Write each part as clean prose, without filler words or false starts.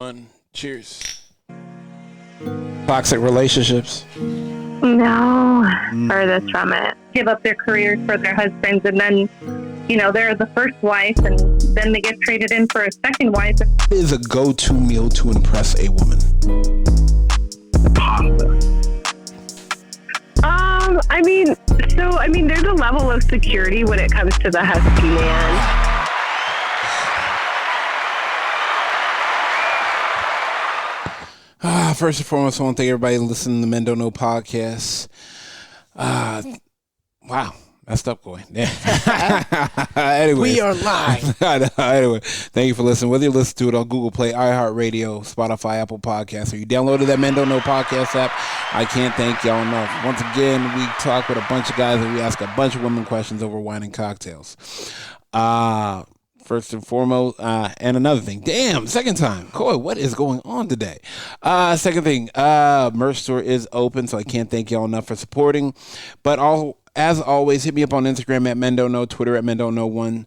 One, cheers. Toxic relationships. No, furthest from it. Give up their careers for their husbands, and then, they're the first wife, and then they get traded in for a second wife. What is a go-to meal to impress a woman? Pasta. There's a level of security when it comes to the husky man. First and foremost, I want to thank everybody listening to the Men Don't Know podcast. Wow, messed up, boy. Anyway, we are live. Anyway, thank you for listening. Whether you listen to it on Google Play, iHeartRadio, Spotify, Apple Podcasts, or you downloaded that Men Don't Know podcast app, I can't thank y'all enough. Once again, we talk with a bunch of guys and we ask a bunch of women questions over wine and cocktails. First and foremost, and another thing. Damn, second time. Coy, what is going on today? Second thing, merch store is open, so I can't thank y'all enough for supporting. But as always, hit me up on Instagram at Men Don't Know, Twitter at Men Don't Know 1.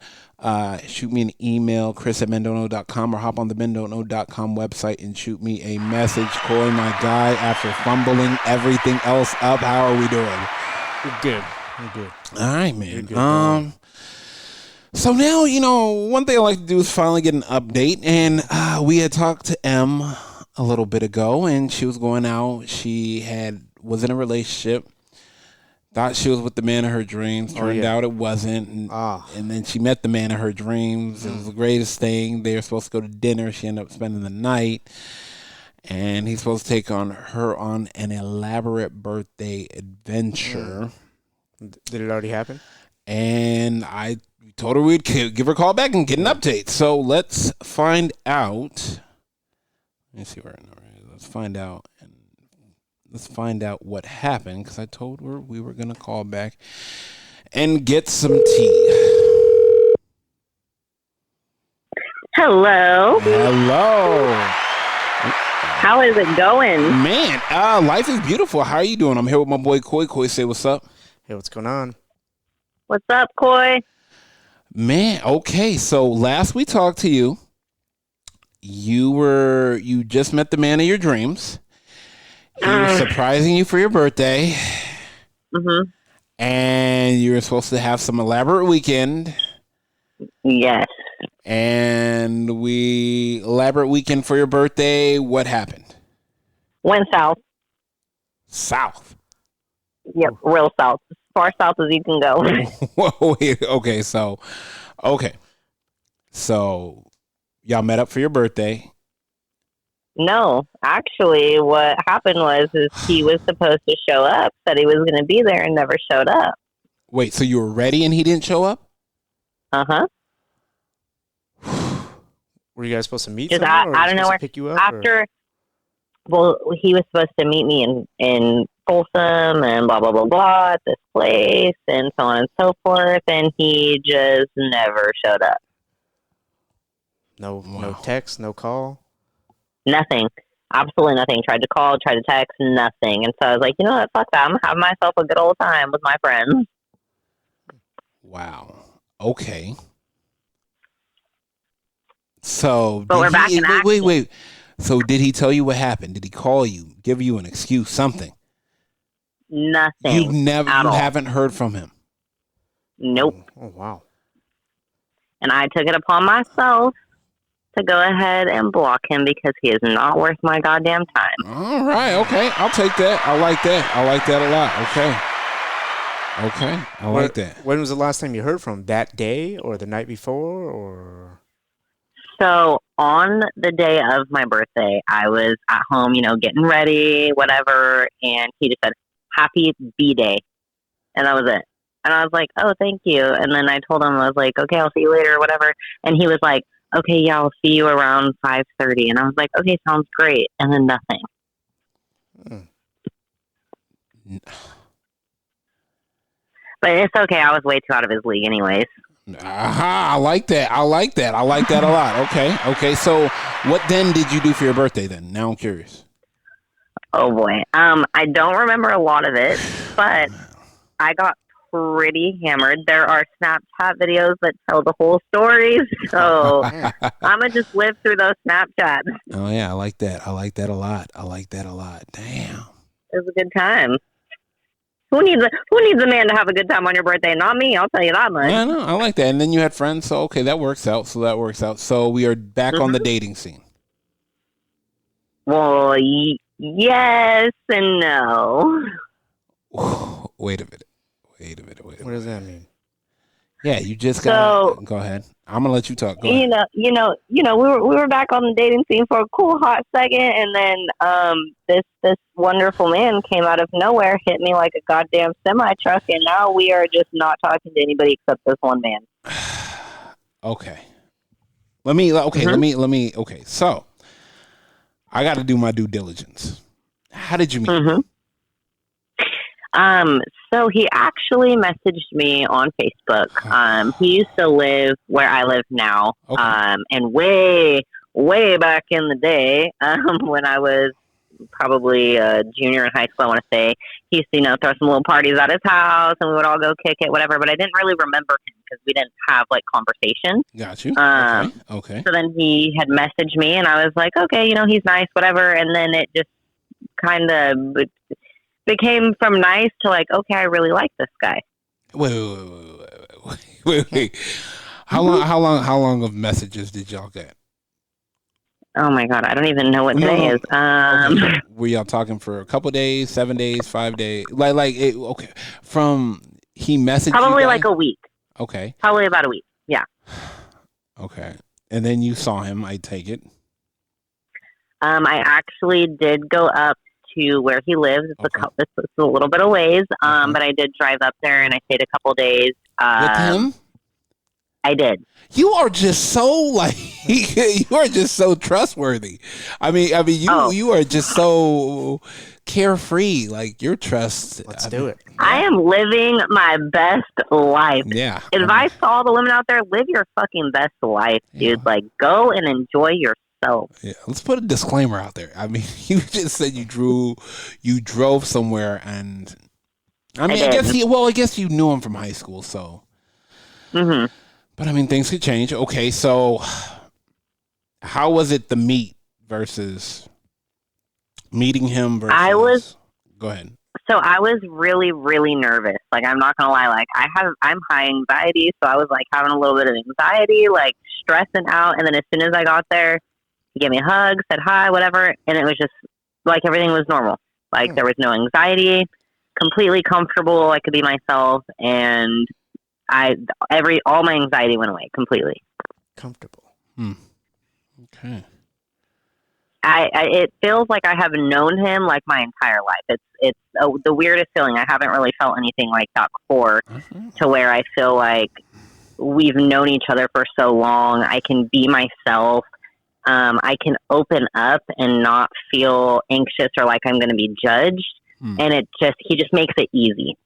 Shoot me an email, chris@mendontknow.com, or hop on the mendontknow.com website and shoot me a message. Coy, my guy, after fumbling everything else up, how are we doing? We're good. We're good. All right, man. So now, one thing I like to do is finally get an update. And we had talked to Em a little bit ago, and she was going out. She was in a relationship, thought she was with the man of her dreams. Turned out it wasn't. And then she met the man of her dreams. It was the greatest thing. They were supposed to go to dinner. She ended up spending the night. And he's supposed to take her on an elaborate birthday adventure. Did it already happen? And I told her we'd give her a call back and get an update. So let's find out. Let me see where her number is. Let's find out what happened, because I told her we were going to call back and get some tea. Hello. Hello. How is it going? Man, life is beautiful. How are you doing? I'm here with my boy Coy. Coy, say what's up. Hey, what's going on? What's up, Coy? Man, okay. So last we talked to you, you just met the man of your dreams. He was surprising you for your birthday. Mm-hmm. And you were supposed to have some elaborate weekend. Yes. And elaborate weekend for your birthday. What happened? Went south. South? Yep, real south. As far south as you can go. Whoa, wait, okay, so y'all met up for your birthday. No, actually, what happened was he was supposed to show up, said he was going to be there, and never showed up. Wait, so you were ready and he didn't show up? Uh-huh. Were you guys supposed to meet? I don't know where. Pick you up, after, well, he was supposed to meet me in Folsom and blah, blah, blah, blah at this place and so on and so forth, and he just never showed up. No text, no call? Nothing. Absolutely nothing. Tried to call, tried to text, nothing. And so I was like, you know what, fuck that. I'm going to have myself a good old time with my friends. Wow. Okay. So, but we're back in action. Wait. So did he tell you what happened? Did he call you, give you an excuse, something? Nothing. You haven't heard from him? Nope. Oh, wow. And I took it upon myself to go ahead and block him because he is not worth my goddamn time. All right. Okay. I'll take that. I like that a lot. Okay. I like that. When was the last time you heard from him? That day or the night before or? So on the day of my birthday, I was at home, getting ready, whatever. And he just said, "Happy Bday." And that was it. And I was like, "Oh, thank you." And then I told him, I was like, "Okay, I'll see you later," or whatever. And he was like, "Okay, yeah, I'll see you around 5:30." And I was like, "Okay, sounds great." And then nothing. But it's okay. I was way too out of his league anyways. I like that. I like that a lot. Okay. So what then did you do for your birthday then? Now I'm curious. Oh, boy. I don't remember a lot of it, but I got pretty hammered. There are Snapchat videos that tell the whole story, so I'm gonna just live through those Snapchats. Oh yeah, I like that. I like that a lot. Damn. It was a good time. Who needs a man to have a good time on your birthday? Not me. I'll tell you that much. Yeah, I know. I like that. And then you had friends, so okay, that works out. So we are back on the dating scene. Well, yes and no. Wait a minute. What does that mean? Yeah, you just got. Go ahead. I'm gonna let you talk. Go ahead. We were back on the dating scene for a cool hot second, and then this wonderful man came out of nowhere, hit me like a goddamn semi truck, and now we are just not talking to anybody except this one man. Okay. Let me. Okay. So I got to do my due diligence. How did you meet? Mm-hmm. So he actually messaged me on Facebook. He used to live where I live now. Okay. And way back in the day, when I was probably a junior in high school, I want to say, he used to, throw some little parties at his house and we would all go kick it, whatever. But I didn't really remember him because we didn't have conversation. Got you. Okay. So then he had messaged me and I was like, okay, he's nice, whatever. And then it just kind of became from nice to okay, I really like this guy. Wait. How long of messages did y'all get? Oh my God, I don't even know what day is. Okay. Were y'all talking for a couple days, 7 days, 5 days? Okay. From he messaged probably you like a week. Okay. Probably about a week. Yeah. Okay. And then you saw him, I take it. I actually did go up to where he lives. It's a little bit of ways, but I did drive up there and I stayed a couple days. With him? I did. You are just so you are just so trustworthy. I mean, you are just so carefree. Your trust. Let's do it. I am living my best life. Yeah. Advice to all the women out there: live your fucking best life, dude. Yeah. Go and enjoy yourself. Yeah, let's put a disclaimer out there. I mean, you just said you drove somewhere, and I guess you knew him from high school, so. Mm-hmm. But I mean, things could change. Okay, so how was it the meet versus meeting him versus? Go ahead. So I was really, really nervous. I'm not gonna lie. I'm high anxiety, so I was having a little bit of anxiety, stressing out. And then as soon as I got there, he gave me a hug, said hi, whatever, and it was just everything was normal. There was no anxiety, completely comfortable. I could be myself, and all my anxiety went away completely. Comfortable. Okay. It feels like I have known him my entire life. It's the weirdest feeling. I haven't really felt anything like that before, to where I feel like we've known each other for so long. I can be myself. I can open up and not feel anxious or like I'm going to be judged. And he just makes it easy.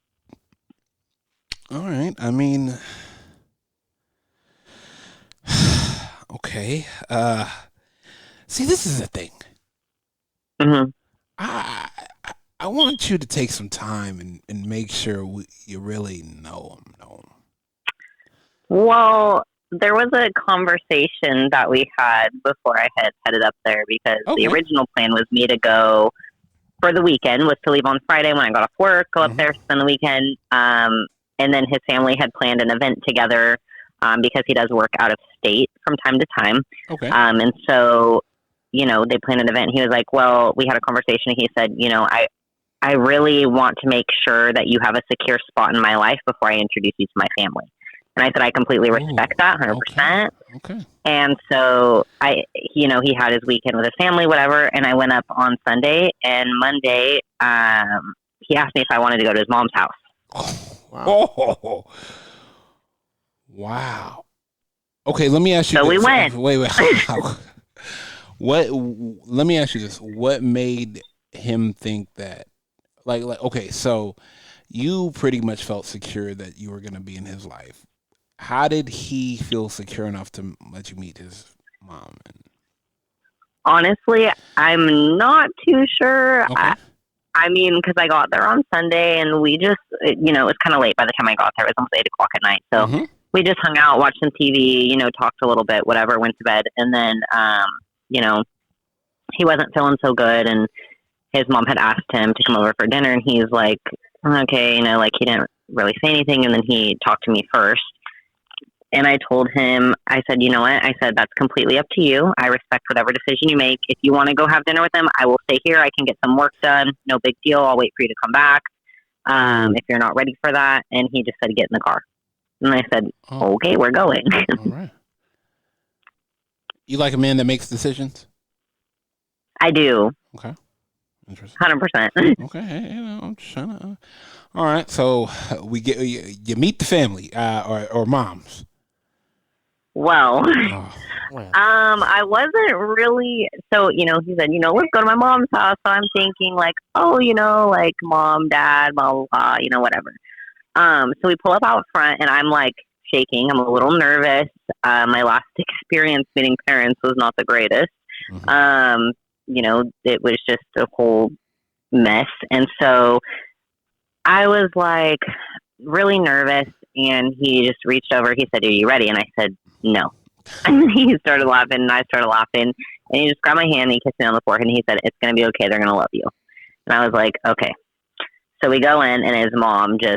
All right. I mean, okay. See, this is the thing. Mm-hmm. I want you to take some time and make sure you really know him. Well, there was a conversation that we had before I had headed up there because the original plan was me to go for the weekend, was to leave on Friday when I got off work, go up there, spend the weekend. And then his family had planned an event together because he does work out of state from time to time. Okay. And so, they planned an event. He was like, well, we had a conversation. And he said, I really want to make sure that you have a secure spot in my life before I introduce you to my family. And I said, I completely respect that 100%. Okay. And so he had his weekend with his family, whatever. And I went up on Sunday, and Monday, he asked me if I wanted to go to his mom's house. Oh, wow. Okay, let me ask you. So this. we went. Wait. Let me ask you this. What made him think that? Okay, so you pretty much felt secure that you were going to be in his life. How did he feel secure enough to let you meet his mom? Honestly, I'm not too sure. Okay. I mean, because I got there on Sunday and we just, it was kind of late by the time I got there. It was almost 8 o'clock at night. So we just hung out, watched some TV, talked a little bit, whatever, went to bed. And then, he wasn't feeling so good. And his mom had asked him to come over for dinner. And he's like, okay, he didn't really say anything. And then he talked to me first. And I told him, I said, you know what? I said, that's completely up to you. I respect whatever decision you make. If you want to go have dinner with him, I will stay here. I can get some work done. No big deal. I'll wait for you to come back. If you're not ready for that. And he just said, get in the car. And I said, okay, we're going. All right. You like a man that makes decisions? I do. Okay. Interesting. 100%. Okay. Hey, I'm just trying to. All right. So you meet the family or moms. Well, I wasn't really, so, he said, let's go to my mom's house. So I'm thinking mom, dad, blah, blah, blah, whatever. So we pull up out front and I'm shaking. I'm a little nervous. My last experience meeting parents was not the greatest. It was just a whole mess. And so I was really nervous and he just reached over. He said, are you ready? And I said, no. And he started laughing and I started laughing and he just grabbed my hand and he kissed me on the forehead and he said, it's going to be okay. They're going to love you. And I was like, okay. So we go in and his mom just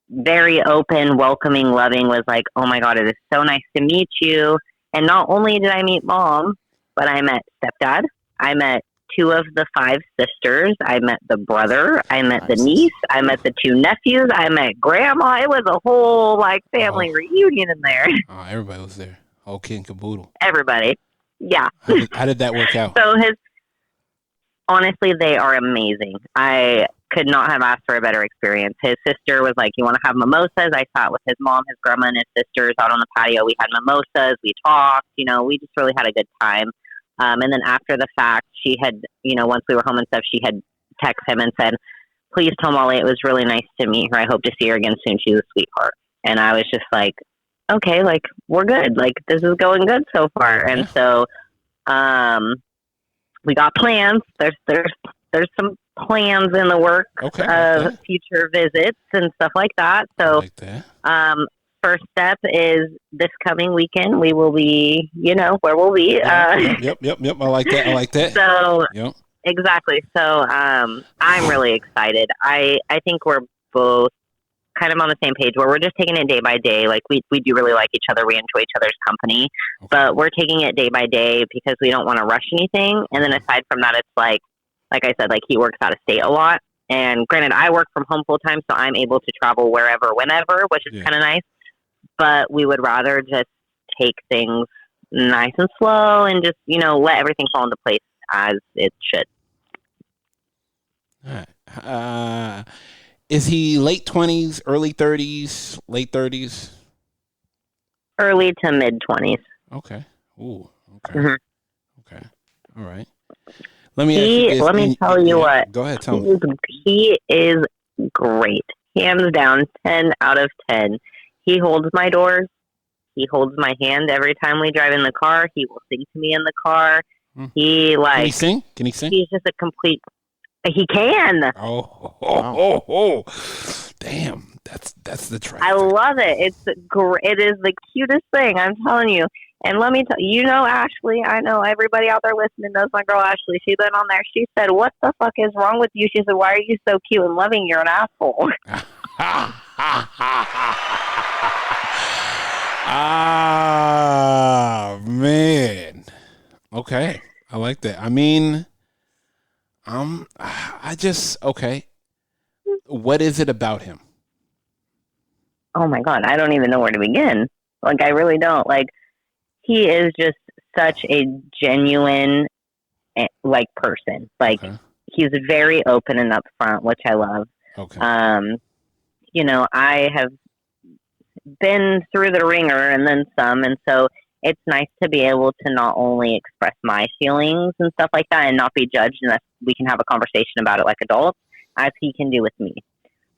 very open, welcoming, loving was like, oh my God, it is so nice to meet you. And not only did I meet mom, but I met stepdad. I met 2 of the 5 sisters. I met the brother. I met the niece. I met the 2 nephews. I met grandma. It was a whole family reunion in there. Oh, everybody was there. Whole kid and caboodle. Everybody. Yeah. How did that work out? So honestly, they are amazing. I could not have asked for a better experience. His sister was like, you want to have mimosas? I sat with his mom, his grandma, and his sisters out on the patio. We had mimosas. We talked. We just really had a good time. And then after the fact, she had, once we were home and stuff, she had texted him and said, please tell Molly it was really nice to meet her. I hope to see her again soon. She's a sweetheart. And I was just like, okay, we're good. This is going good so far. And so we got plans. There's some plans in the works of future visits and stuff like that. So, first step is this coming weekend. We will be, where we'll be. Yep. I like that. So, exactly. So, I'm really excited. I think we're both kind of on the same page where we're just taking it day by day. We do really like each other. We enjoy each other's company, but we're taking it day by day because we don't want to rush anything. And then aside from that, it's like I said, he works out of state a lot. And granted, I work from home full time, so I'm able to travel wherever, whenever, which is kind of nice. But we would rather just take things nice and slow and just, let everything fall into place as it should. All right. Is he late 20s, early 30s, late 30s? Early to mid 20s. Okay. Ooh. Okay. Okay. All right. Let me tell you what. Go ahead. Tell me. He is great. Hands down, 10 out of 10. He holds my doors. He holds my hand every time we drive in the car. He will sing to me in the car. Can he sing? He's just a complete. He can. Oh. Damn. That's the track. I love it. It's great. It is the cutest thing. I'm telling you. And let me tell you, Ashley, I know everybody out there listening knows my girl Ashley. She's been on there. She said, what the fuck is wrong with you? She said, why are you so cute and loving? You're an asshole. Ah, man. Okay. I like that. I mean, okay. What is it about him? Oh my God. I don't even know where to begin. I really don't. He is just such a genuine, person. He's very open and upfront, which I love. Okay. I have been through the ringer and then some, and so it's nice to be able to not only express my feelings and stuff like that and not be judged, and that we can have a conversation about it like adults, as he can do with me.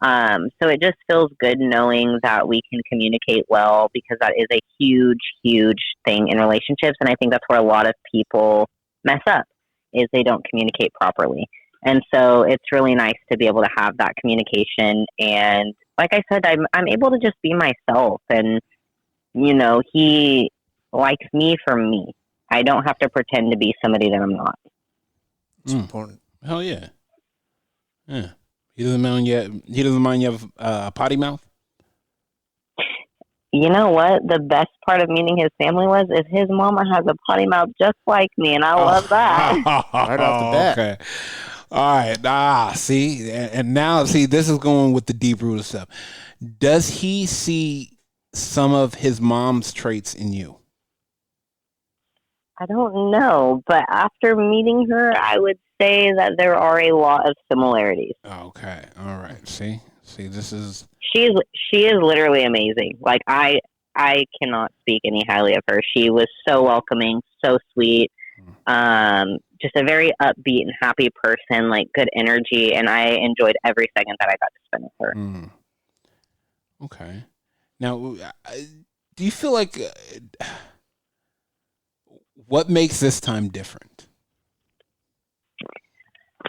So it just feels good knowing that we can communicate well, because that is a huge, huge thing in relationships. And I think that's where a lot of people mess up, is they don't communicate properly. And so it's really nice to be able to have that communication. And like I said, I'm able to just be myself. And, he likes me for me. I don't have to pretend to be somebody that I'm not. It's important. Hell yeah. Yeah. He doesn't mind you have a potty mouth? You know what? The best part of meeting his family is his mama has a potty mouth just like me, and I love that. Right off the bat. Okay. All right. See? And now, see, this is going with the deep root of stuff. Does he see some of his mom's traits in you? I don't know, but after meeting her, I would say that there are a lot of similarities. Okay. All right. See, this is... She is literally amazing. Like, I cannot speak any highly of her. She was so welcoming, so sweet, just a very upbeat and happy person, like good energy, and I enjoyed every second that I got to spend with her. Okay. Now, do you feel like what makes this time different?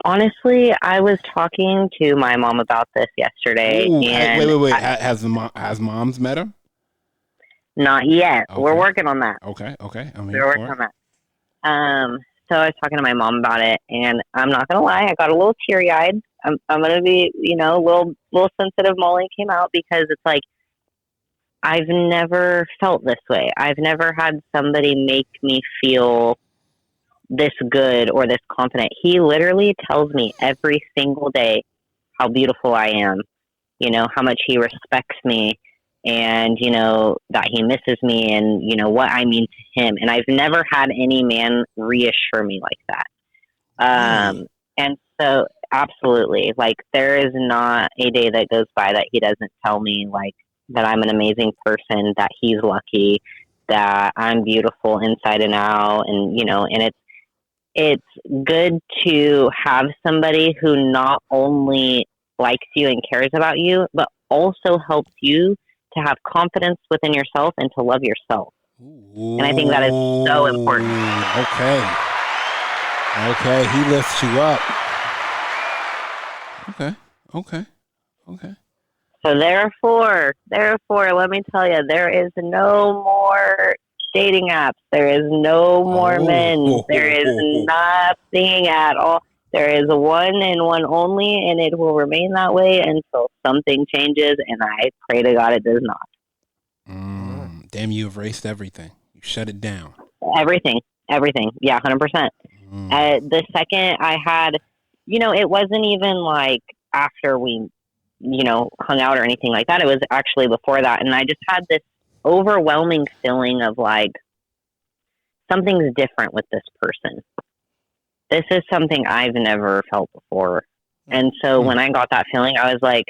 Honestly, I was talking to my mom about this yesterday. Ooh, and wait. Has moms met her? Not yet. Okay. We're working on that. Okay. We're working on that. So I was talking to my mom about it, and I'm not gonna lie, I got a little teary eyed. I'm gonna be, a little sensitive. Molly came out because it's like I've never felt this way. I've never had somebody make me feel this good or this confident. He literally tells me every single day how beautiful I am, how much he respects me, and, that he misses me, and, what I mean to him. And I've never had any man reassure me like that. And so absolutely, like, there is not a day that goes by that he doesn't tell me, like, that I'm an amazing person, that he's lucky, that I'm beautiful inside and out. And, and it's good to have somebody who not only likes you and cares about you, but also helps you to have confidence within yourself and to love yourself. Ooh, and I think that is so important. Okay. He lifts you up. Okay. So therefore, let me tell you, there is no more dating apps. There is no more men. There is nothing at all. There is one and one only, and it will remain that way until something changes, and I pray to God it does not. Damn, you erased everything. You shut it down. Everything. Yeah, 100%. The second I had, it wasn't even like after we, hung out or anything like that. It was actually before that, and I just had this overwhelming feeling of like something's different with this person. This is something I've never felt before. And so when I got that feeling, I was like,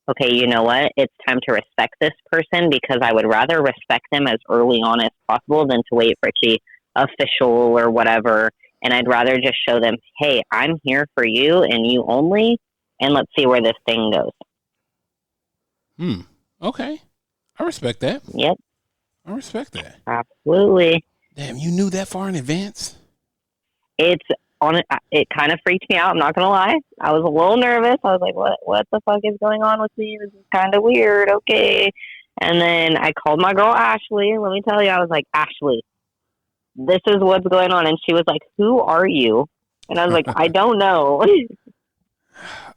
okay, you know what? It's time to respect this person, because I would rather respect them as early on as possible than to wait for it to be official or whatever. And I'd rather just show them, hey, I'm here for you and you only, and let's see where this thing goes. Okay. I respect that. Yep. I respect that. Absolutely. Damn, you knew that far in advance? It kind of freaked me out. I'm not going to lie. I was a little nervous. I was like, what the fuck is going on with me? This is kind of weird. Okay. And then I called my girl, Ashley. Let me tell you, I was like, Ashley, this is what's going on. And she was like, who are you? And I was like, I don't know.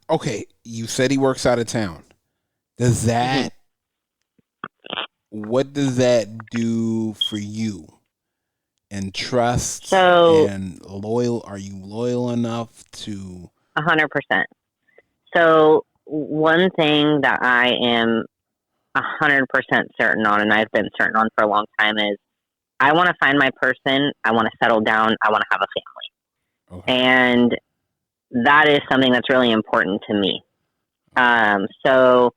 Okay. You said he works out of town. Does that, what does that do for you? And trust and loyal? Are you loyal enough to? 100%. So one thing that I am 100% certain on, and I've been certain on for a long time, is I want to find my person. I want to settle down. I want to have a family. Okay. And that is something that's really important to me. So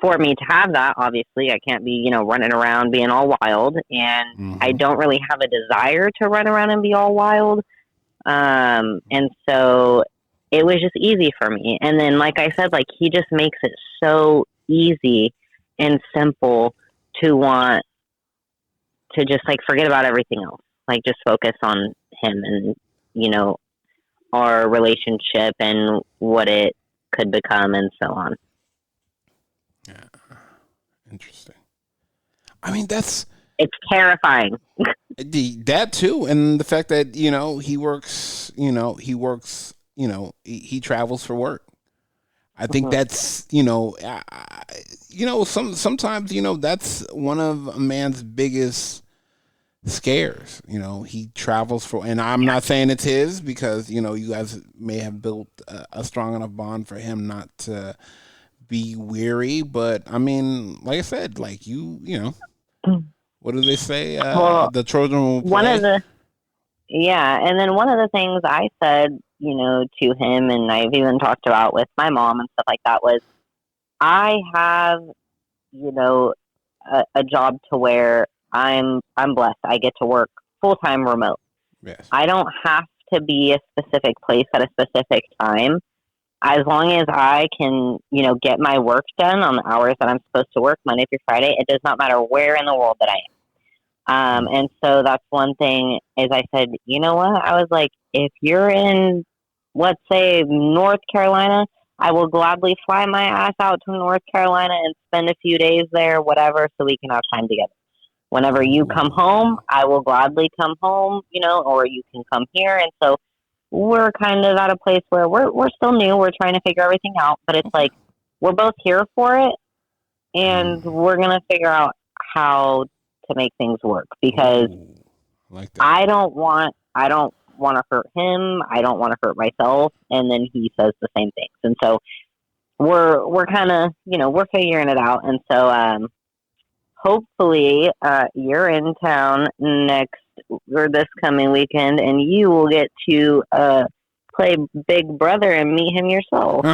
for me to have that, obviously, I can't be, running around being all wild. And I don't really have a desire to run around and be all wild. And so it was just easy for me. And then, like I said, like, he just makes it so easy and simple to want to just, like, forget about everything else. Like, just focus on him and, our relationship and what it could become and so on. Yeah. Interesting. I mean, it's terrifying. That too, and the fact that he works, he travels for work. I think that's sometimes that's one of a man's biggest scares. He travels for, and I'm not saying it's his because you guys may have built a strong enough bond for him not to be weary, but I mean, like I said, like what do they say? The children will play. And then one of the things I said, to him, and I've even talked about with my mom and stuff like that, was I have, a job to where I'm blessed. I get to work full-time remote. Yes. I don't have to be a specific place at a specific time. As long as I can, get my work done on the hours that I'm supposed to work Monday through Friday, it does not matter where in the world that I am. And so that's one thing is I said, you know what? I was like, if you're in, let's say, North Carolina, I will gladly fly my ass out to North Carolina and spend a few days there, whatever, so we can have time together. Whenever you come home, I will gladly come home, or you can come here. And so we're kind of at a place where we're still new. We're trying to figure everything out, but it's like we're both here for it, and we're going to figure out how to make things work because I don't want to hurt him. I don't want to hurt myself. And then he says the same things. And so we're kind of, we're figuring it out. And so, hopefully, you're in town next or this coming weekend and you will get to, play Big Brother and meet him yourself.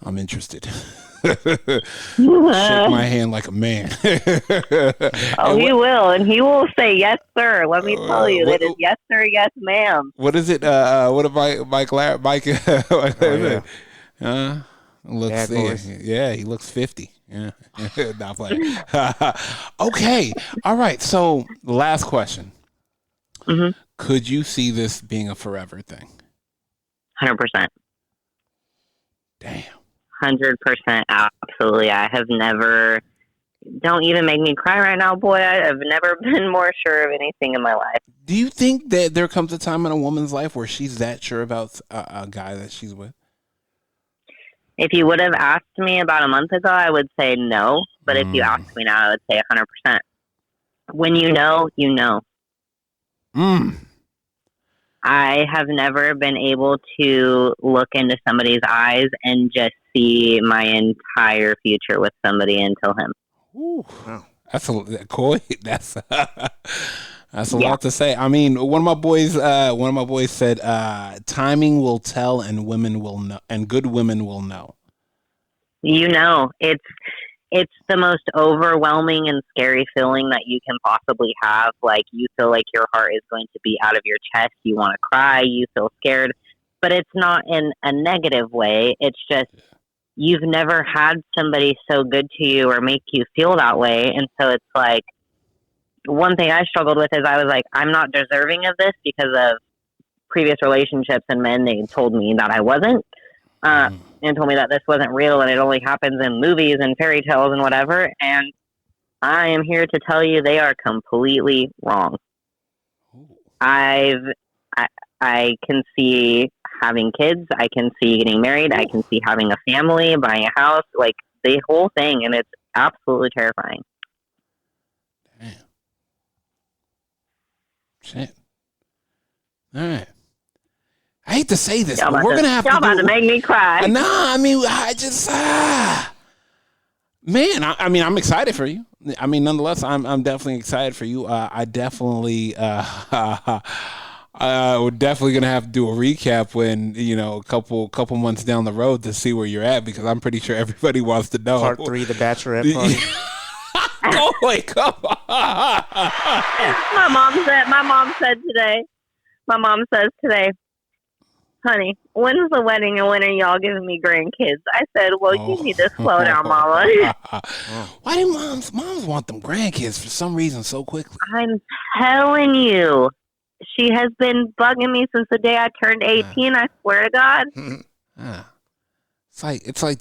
I'm interested. Shake my hand like a man. He will, and he will say yes, sir. Let me tell you, it is yes, sir, yes, ma'am. What is it? What about Mike? Let's see. Yeah, he looks 50. Yeah, not playing. Okay, all right. So, last question. Mm-hmm. Could you see this being a forever thing? 100%. Damn. 100%. Absolutely. I have never. Don't even make me cry right now, boy. I have never been more sure of anything in my life. Do you think that there comes a time in a woman's life where she's that sure about a guy that she's with? If you would have asked me about a month ago, I would say no. But if you asked me now, I would say 100%. When you know, you know. I have never been able to look into somebody's eyes and just see my entire future with somebody until him. Ooh, that's a cool. That's a lot to say. I mean, one of my boys said, "Timing will tell, and women will know, and good women will know." It's the most overwhelming and scary feeling that you can possibly have. Like, you feel like your heart is going to be out of your chest. You want to cry. You feel scared. But it's not in a negative way. It's just you've never had somebody so good to you or make you feel that way. And so it's like, one thing I struggled with is I was like, I'm not deserving of this because of previous relationships and men. They told me that I wasn't. And told me that this wasn't real and it only happens in movies and fairy tales and whatever. And I am here to tell you they are completely wrong. I can see having kids. I can see getting married. I can see having a family, buying a house, like the whole thing. And it's absolutely terrifying. Damn. Shit. All right. I hate to say this, but we're going to have to Y'all about to make me cry. Nah, I mean, I just... Man, I mean, I'm excited for you. I mean, nonetheless, I'm definitely excited for you. I definitely... we're definitely going to have to do a recap when, a couple months down the road to see where you're at, because I'm pretty sure everybody wants to know. Part 3, the bachelorette party. Oh, wait, come on. My mom says today, honey, when's the wedding and when are y'all giving me grandkids? I said, well, you need to slow down, mama. Why do moms want them grandkids for some reason so quickly? I'm telling you. she has been bugging me since the day I turned 18. I swear to God. It's like,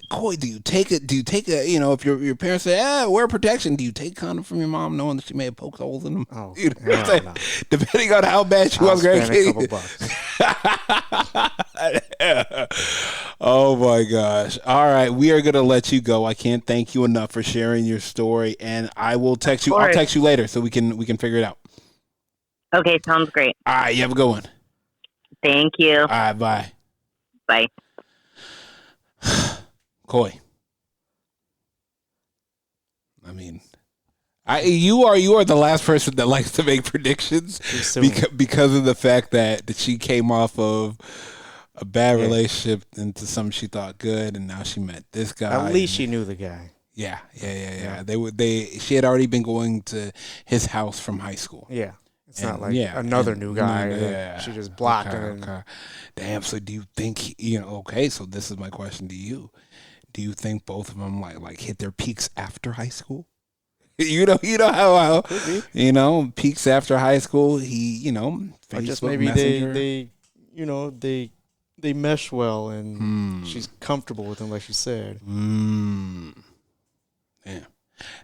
Coy, do you take it? Do you take a, if your parents say, wear protection, do you take condom from your mom knowing that she may have poked holes in them? Oh, no. Depending on how bad she was, great kid. Oh my gosh. All right. We are going to let you go. I can't thank you enough for sharing your story, and I will text you. I'll text you later so we can figure it out. Okay. Sounds great. All right. You have a good one. Thank you. All right. Bye. Bye. Coy. I mean, you are the last person that likes to make predictions because of the fact that she came off of a bad relationship into something she thought good, and now she met this guy. At least she knew the guy. Yeah. She had already been going to his house from high school. Yeah. It's not like another new guy that she just blocked. Okay. Damn. So do you think, okay, so this is my question to you. Do you think both of them like hit their peaks after high school? You know how peaks after high school. He, or just maybe Messenger. they mesh well and she's comfortable with him, like you said. Yeah,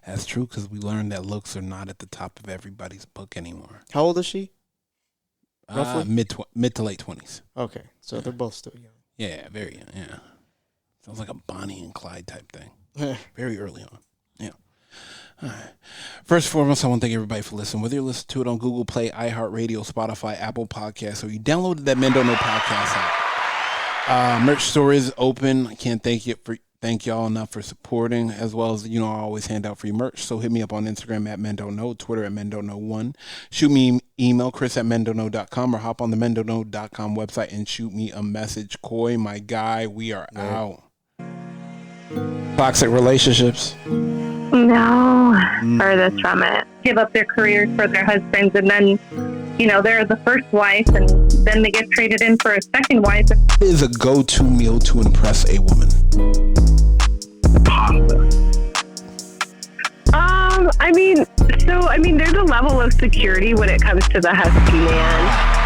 that's true because we learned that looks are not at the top of everybody's book anymore. How old is she? Roughly mid to late 20s. Okay, so they're both still young. Yeah, very young. Yeah. Sounds like a Bonnie and Clyde type thing. Very early on. Yeah. All right. First and foremost, I want to thank everybody for listening. Whether you listen to it on Google Play, iHeartRadio, Spotify, Apple Podcasts, or you downloaded that Men Don't Know podcast app. Merch store is open. I can't thank y'all enough for supporting, as well as, I always hand out free merch. So hit me up on Instagram at Men Don't Know, Twitter at Men Don't Know 1. Shoot me an email, chris@mendontknow.com, or hop on the mendontknow.com website and shoot me a message. Coy, my guy, we are out. Toxic relationships? No, furthest from it. Give up their careers for their husbands, and then, they're the first wife, and then they get traded in for a second wife. What is a go-to meal to impress a woman? Pasta. There's a level of security when it comes to the husky man.